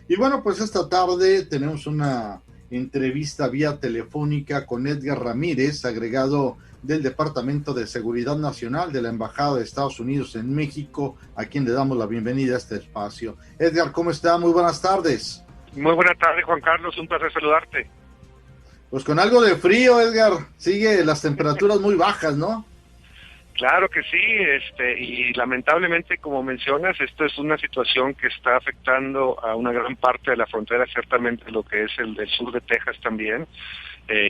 Y bueno, pues esta tarde tenemos una entrevista vía telefónica con Edgar Ramírez, agregado del Departamento de Seguridad Nacional de la Embajada de Estados Unidos en México, a quien le damos la bienvenida a este espacio. Edgar, ¿cómo está? Muy buenas tardes. Muy buena tarde, Juan Carlos, un placer saludarte. Pues con algo de frío, Edgar, sigue las temperaturas muy bajas, ¿no? Claro que sí, y lamentablemente, como mencionas, esto es una situación que está afectando a una gran parte de la frontera, ciertamente lo que es el sur de Texas también,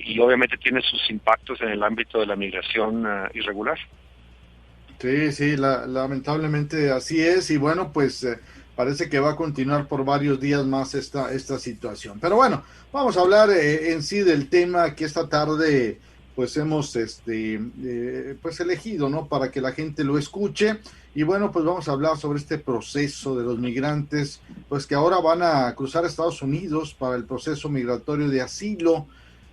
y obviamente tiene sus impactos en el ámbito de la migración irregular. Sí, sí, lamentablemente así es y bueno, pues parece que va a continuar por varios días más esta situación. Pero bueno, vamos a hablar en sí del tema que esta tarde pues hemos pues elegido, ¿no? Para que la gente lo escuche y bueno, pues vamos a hablar sobre este proceso de los migrantes, pues que ahora van a cruzar Estados Unidos para el proceso migratorio de asilo.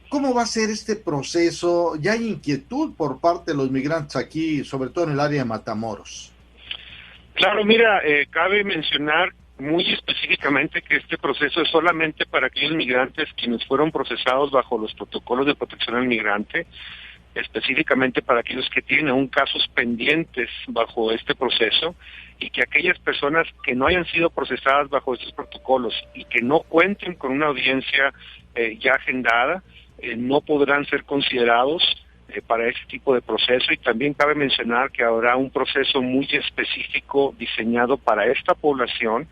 ¿Cómo va a ser este proceso? ¿Ya hay inquietud por parte de los migrantes aquí, sobre todo en el área de Matamoros? Claro, mira, cabe mencionar muy específicamente que este proceso es solamente para aquellos migrantes quienes fueron procesados bajo los protocolos de protección al migrante, específicamente para aquellos que tienen aún casos pendientes bajo este proceso, y que aquellas personas que no hayan sido procesadas bajo estos protocolos y que no cuenten con una audiencia ya agendada, no podrán ser considerados para este tipo de proceso. Y también cabe mencionar que habrá un proceso muy específico diseñado para esta población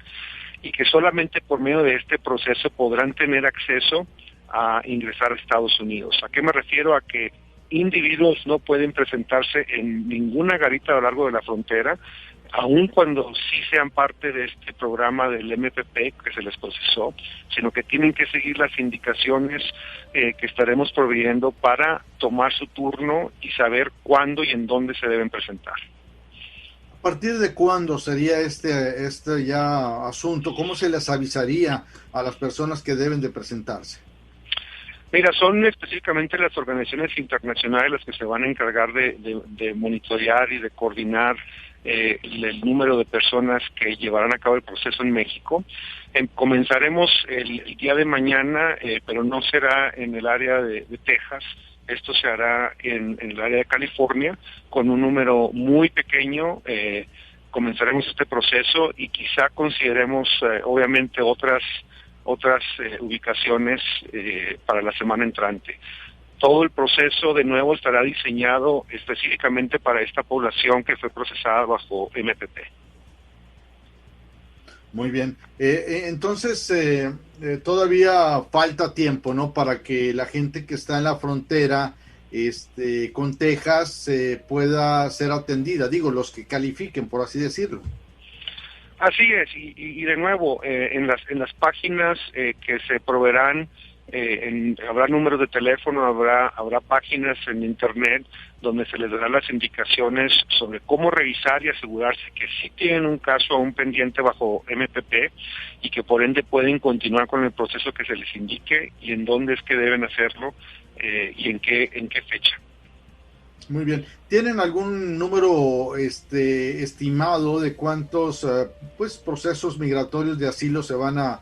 y que solamente por medio de este proceso podrán tener acceso a ingresar a Estados Unidos. ¿A qué me refiero? A que individuos no pueden presentarse en ninguna garita a lo largo de la frontera, aun cuando sí sean parte de este programa del MPP que se les procesó, sino que tienen que seguir las indicaciones que estaremos proveyendo para tomar su turno y saber cuándo y en dónde se deben presentar. ¿A partir de cuándo sería este ya asunto? ¿Cómo se les avisaría a las personas que deben de presentarse? Mira, son específicamente las organizaciones internacionales las que se van a encargar de monitorear y de coordinar el número de personas que llevarán a cabo el proceso en México. Comenzaremos el día de mañana, pero no será en el área de Texas. Esto se hará en el área de California con un número muy pequeño. Comenzaremos este proceso y quizá consideremos obviamente otras ubicaciones para la semana entrante. Todo el proceso de nuevo estará diseñado específicamente para esta población que fue procesada bajo MPP. Muy bien. Entonces, todavía falta tiempo, ¿no? Para que la gente que está en la frontera con Texas pueda ser atendida. Digo, los que califiquen, por así decirlo. Así es, y de nuevo, en las páginas que se proveerán, habrá números de teléfono, habrá páginas en internet donde se les dará las indicaciones sobre cómo revisar y asegurarse que sí tienen un caso aún pendiente bajo MPP y que por ende pueden continuar con el proceso que se les indique y en dónde es que deben hacerlo y en qué fecha. Muy bien. ¿Tienen algún número estimado de cuántos pues procesos migratorios de asilo se van a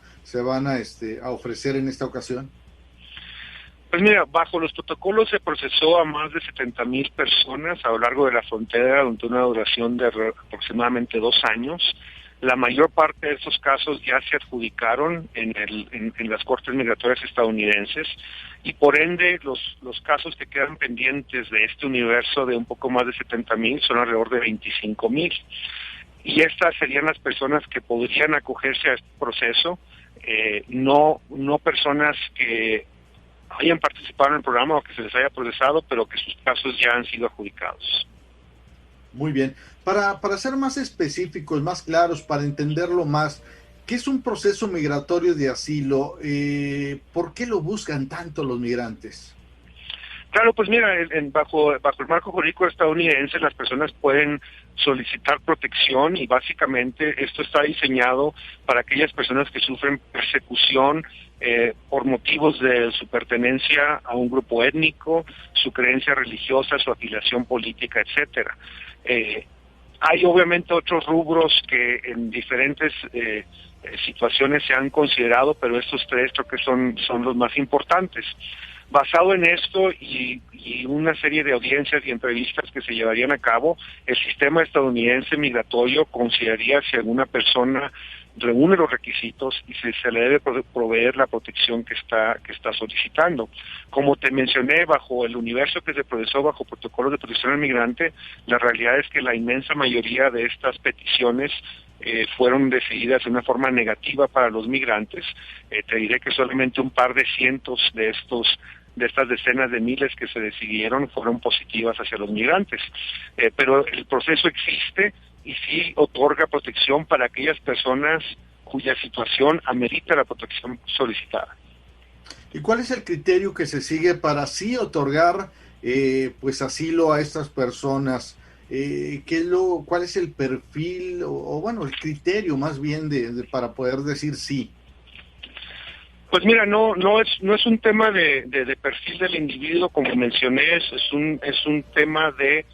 ofrecer en esta ocasión? Pues mira, bajo los protocolos se procesó a más de 70,000 personas a lo largo de la frontera durante una duración de aproximadamente 2 años. La mayor parte de estos casos ya se adjudicaron en las cortes migratorias estadounidenses y por ende los casos que quedan pendientes de este universo de un poco más de 70,000 son alrededor de 25,000. Y estas serían las personas que podrían acogerse a este proceso, no personas que hayan participado en el programa o que se les haya procesado, pero que sus casos ya han sido adjudicados. Muy bien. Para ser más específicos, más claros, para entenderlo más, ¿qué es un proceso migratorio de asilo? ¿Por qué lo buscan tanto los migrantes? Claro, pues mira, bajo el marco jurídico estadounidense las personas pueden solicitar protección y básicamente esto está diseñado para aquellas personas que sufren persecución por motivos de su pertenencia a un grupo étnico, su creencia religiosa, su afiliación política, etcétera. Hay obviamente otros rubros que en diferentes situaciones se han considerado, pero estos tres creo que son los más importantes. Basado en esto y una serie de audiencias y entrevistas que se llevarían a cabo, el sistema estadounidense migratorio consideraría si alguna persona reúne los requisitos y se le debe proveer la protección que está solicitando. Como te mencioné, bajo el universo que se procesó bajo protocolos de protección al migrante, la realidad es que la inmensa mayoría de estas peticiones fueron decididas de una forma negativa para los migrantes. Te diré que solamente un par de cientos de estas decenas de miles que se decidieron fueron positivas hacia los migrantes. Pero el proceso existe y sí otorga protección para aquellas personas cuya situación amerita la protección solicitada. ¿Y cuál es el criterio que se sigue para sí otorgar pues asilo a estas personas? ¿Cuál es el perfil o bueno, el criterio más bien para poder decir sí? Pues mira, no es un tema de perfil del individuo, como mencioné, es un tema de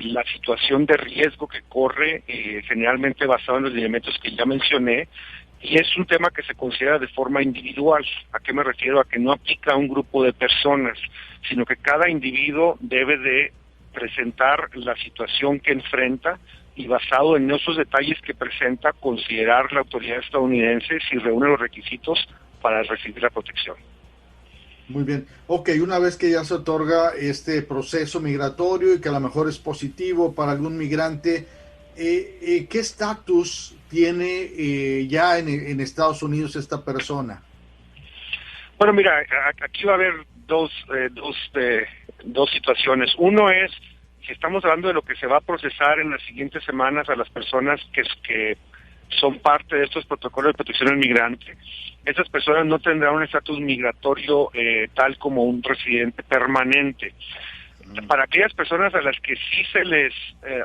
la situación de riesgo que corre, generalmente basado en los lineamientos que ya mencioné, y es un tema que se considera de forma individual. ¿A qué me refiero? A que no aplica a un grupo de personas, sino que cada individuo debe de presentar la situación que enfrenta y basado en esos detalles que presenta, considerar la autoridad estadounidense si reúne los requisitos para recibir la protección. Muy bien. Ok, una vez que ya se otorga este proceso migratorio y que a lo mejor es positivo para algún migrante, ¿qué estatus tiene ya en Estados Unidos esta persona? Bueno, mira, aquí va a haber dos situaciones. Uno es, si estamos hablando de lo que se va a procesar en las siguientes semanas a las personas que son parte de estos protocolos de protección al migrante, esas personas no tendrán un estatus migratorio tal como un residente permanente. Para aquellas personas a las que sí se les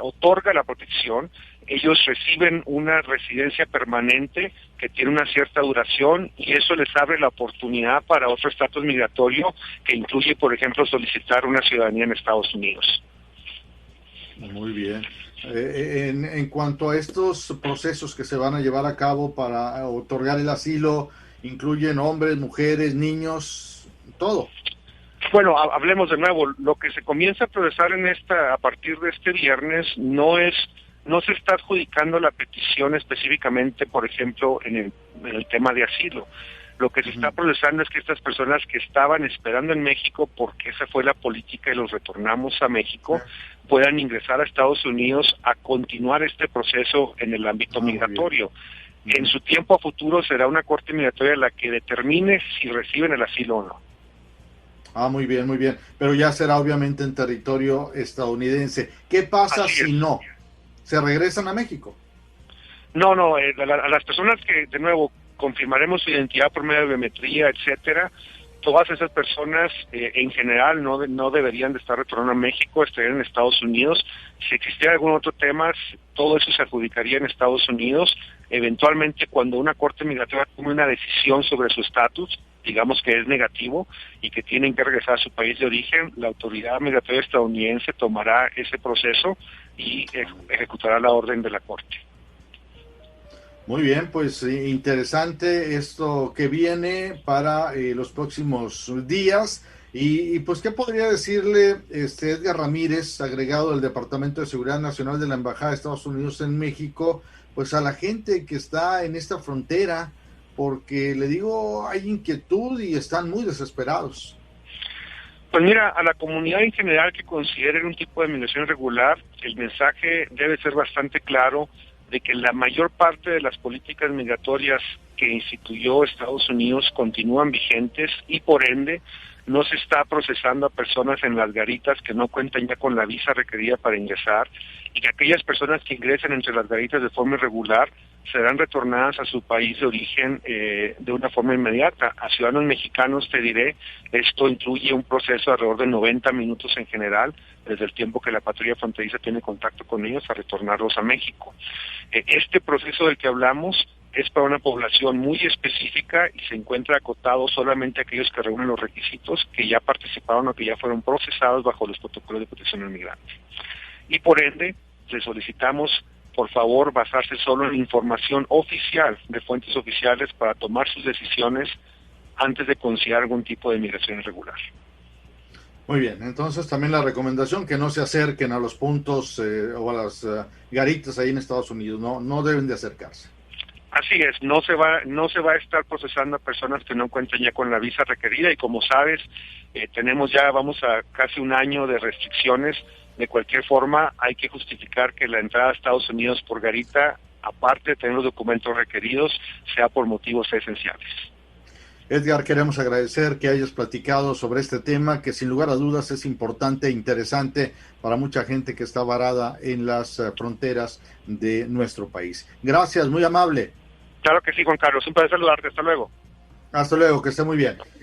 otorga la protección, ellos reciben una residencia permanente que tiene una cierta duración y eso les abre la oportunidad para otro estatus migratorio que incluye, por ejemplo, solicitar una ciudadanía en Estados Unidos. Muy bien. En cuanto a estos procesos que se van a llevar a cabo para otorgar el asilo, ¿incluyen hombres, mujeres, niños, todo? Bueno, hablemos de nuevo. Lo que se comienza a procesar a partir de este viernes no se está adjudicando la petición específicamente, por ejemplo, en el tema de asilo. Lo que se está procesando es que estas personas que estaban esperando en México, porque esa fue la política y los retornamos a México, puedan ingresar a Estados Unidos a continuar este proceso en el ámbito migratorio. En su tiempo a futuro será una corte migratoria la que determine si reciben el asilo o no. Muy bien, muy bien. Pero ya será obviamente en territorio estadounidense. ¿Qué pasa si no? ¿Se regresan a México? No, a las personas que, de nuevo, confirmaremos su identidad por medio de biometría, etcétera, todas esas personas en general no deberían de estar retornando a México, estarían en Estados Unidos. Si existiera algún otro tema, todo eso se adjudicaría en Estados Unidos. Eventualmente, cuando una corte migratoria tome una decisión sobre su estatus, digamos que es negativo y que tienen que regresar a su país de origen, la autoridad migratoria estadounidense tomará ese proceso y ejecutará la orden de la corte. Muy bien, pues interesante esto que viene para los próximos días. Y pues, ¿qué podría decirle Edgar Ramírez, agregado del Departamento de Seguridad Nacional de la Embajada de Estados Unidos en México, pues a la gente que está en esta frontera? Porque le digo, hay inquietud y están muy desesperados. Pues mira, a la comunidad en general que considere un tipo de migración irregular, el mensaje debe ser bastante claro de que la mayor parte de las políticas migratorias que instituyó Estados Unidos continúan vigentes y por ende no se está procesando a personas en las garitas que no cuentan ya con la visa requerida para ingresar y que aquellas personas que ingresen entre las garitas de forma irregular serán retornadas a su país de origen de una forma inmediata. A ciudadanos mexicanos, te diré, esto incluye un proceso de alrededor de 90 minutos en general, desde el tiempo que la patrulla fronteriza tiene contacto con ellos a retornarlos a México. Este proceso del que hablamos es para una población muy específica y se encuentra acotado solamente a aquellos que reúnen los requisitos, que ya participaron o que ya fueron procesados bajo los protocolos de protección al migrante. Y por ende, le solicitamos por favor, basarse solo en información oficial de fuentes oficiales para tomar sus decisiones antes de considerar algún tipo de migración irregular. Muy bien, entonces también la recomendación que no se acerquen a los puntos o a las garitas ahí en Estados Unidos, no deben de acercarse. Así es, no se va a estar procesando a personas que no cuenten ya con la visa requerida, y como sabes, vamos a casi un año de restricciones. De cualquier forma, hay que justificar que la entrada a Estados Unidos por garita, aparte de tener los documentos requeridos, sea por motivos esenciales. Edgar, queremos agradecer que hayas platicado sobre este tema, que sin lugar a dudas es importante e interesante para mucha gente que está varada en las fronteras de nuestro país. Gracias, muy amable. Claro que sí, Juan Carlos, un placer saludarte, hasta luego. Hasta luego, que esté muy bien.